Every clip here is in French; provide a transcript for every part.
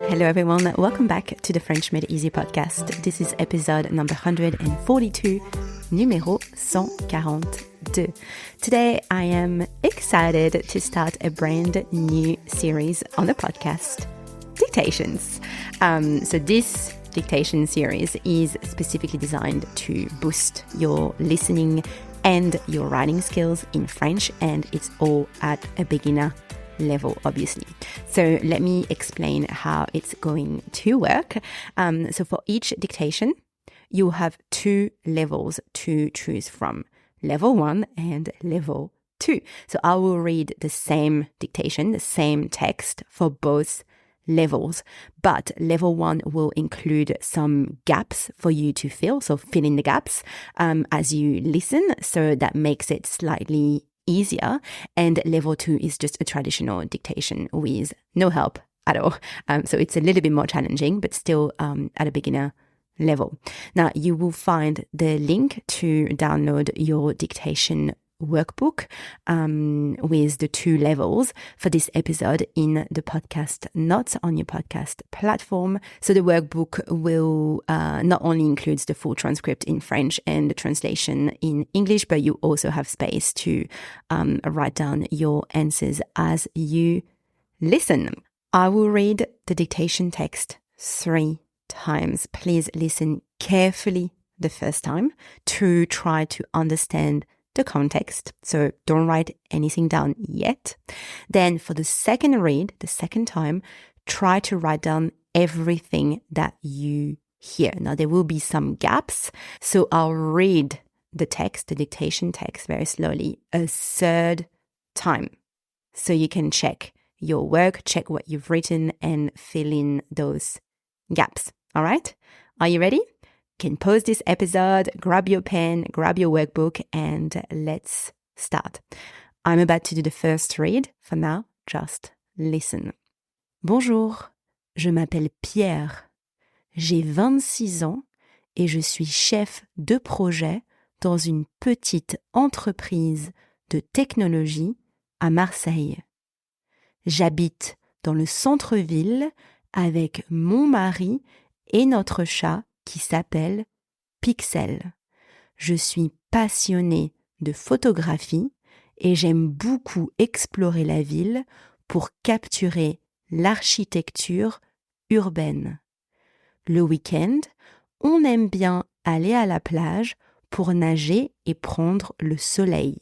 Hello everyone, welcome back to the French Made Easy podcast. This is episode number 142, numéro 142. Today I am excited to start a brand new series on the podcast, Dictations. So this Dictation series is specifically designed to boost your listening and your writing skills in French, and it's all at a beginner level, obviously. So let me explain how it's going to work. So for each dictation, you have two levels to choose from, level 1 and level 2. So I will read the same dictation, the same text for both levels, but level 1 will include some gaps for you to fill, so fill in the gaps as you listen, so that makes it slightly easier. And level 2 is just a traditional dictation with no help at all. So it's a little bit more challenging, but still at a beginner level. Now, you will find the link to download your dictation workbook with the two levels for this episode in the podcast notes on your podcast platform. So the workbook will not only includes the full transcript in French and the translation in English, but you also have space to write down your answers as you listen. I will read the dictation text 3 times. Please listen carefully the first time to try to understand the context. So don't write anything down yet. Then for the second read, the second time, try to write down everything that you hear. Now there will be some gaps. So I'll read the text, the dictation text very slowly a third time. So you can check your work, check what you've written and fill in those gaps. All right? Are you ready? You can pause this episode, grab your pen, grab your workbook, and let's start. I'm about to do the first read. For now, just listen. Bonjour, je m'appelle Pierre. J'ai 26 ans et je suis chef de projet dans une petite entreprise de technologie à Marseille. J'habite dans le centre-ville avec mon mari et notre chat qui s'appelle Pixel. Je suis passionnée de photographie et j'aime beaucoup explorer la ville pour capturer l'architecture urbaine. Le week-end, on aime bien aller à la plage pour nager et prendre le soleil.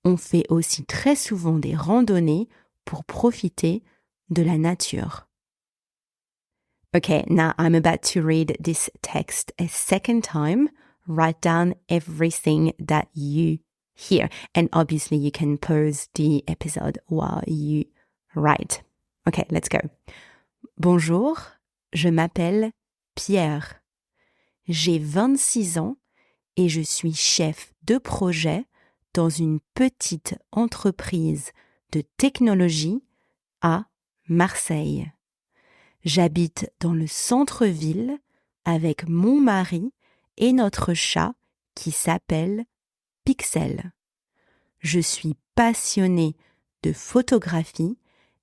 On fait aussi très souvent des randonnées pour profiter de la nature. Okay, now I'm about to read this text a second time. Write down everything that you hear. And obviously you can pause the episode while you write. Okay, let's go. Bonjour, je m'appelle Pierre. J'ai 26 ans et je suis chef de projet dans une petite entreprise de technologie à Marseille. J'habite dans le centre-ville avec mon mari et notre chat qui s'appelle Pixel. Je suis passionnée de photographie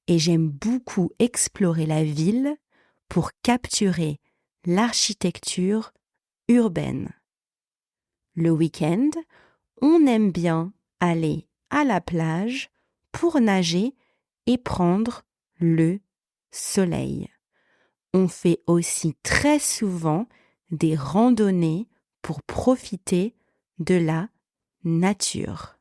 et j'aime beaucoup explorer la ville pour capturer l'architecture urbaine. Le week-end, on aime bien aller à la plage pour nager et prendre le soleil. On fait aussi très souvent des randonnées pour profiter de la nature.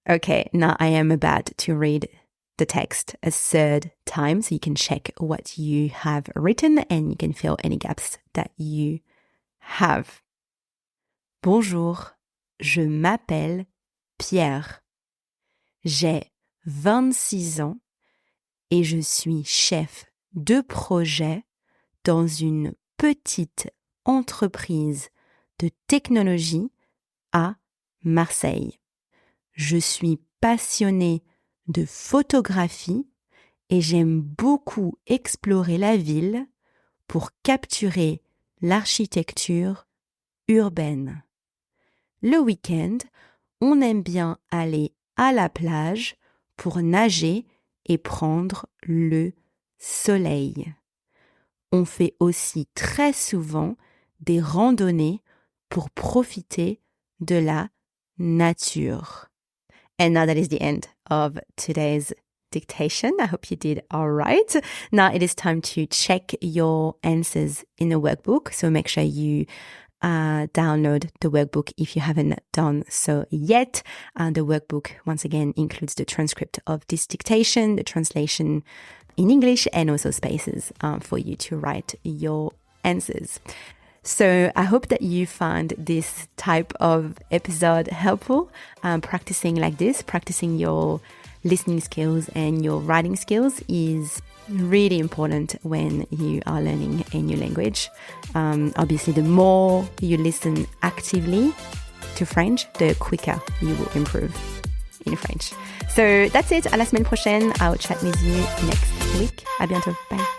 Okay, now I am about to read the text a third time so you can check what you have written and you can fill any gaps that you have. Bonjour, je m'appelle Pierre. J'ai 26 ans et je suis chef de projet dans une petite entreprise de technologie à Marseille. Je suis passionnée de photographie et j'aime beaucoup explorer la ville pour capturer l'architecture urbaine. Le week-end, on aime bien aller à la plage pour nager et prendre le soleil. on fait aussi très souvent des randonnées pour profiter de la nature. And now that is the end of today's dictation. I hope you did all right. Now it is time to check your answers in the workbook. So make sure you download the workbook if you haven't done so yet. The workbook, once again, includes the transcript of this dictation, the translation in English, and also spaces for you to write your answers. So I hope that you found this type of episode helpful. Practicing like this, practicing your listening skills and your writing skills is really important when you are learning a new language. Obviously, the more you listen actively to French, the quicker you will improve in French. So that's it. À la semaine prochaine. I'll chat with you next week. À bientôt. Bye.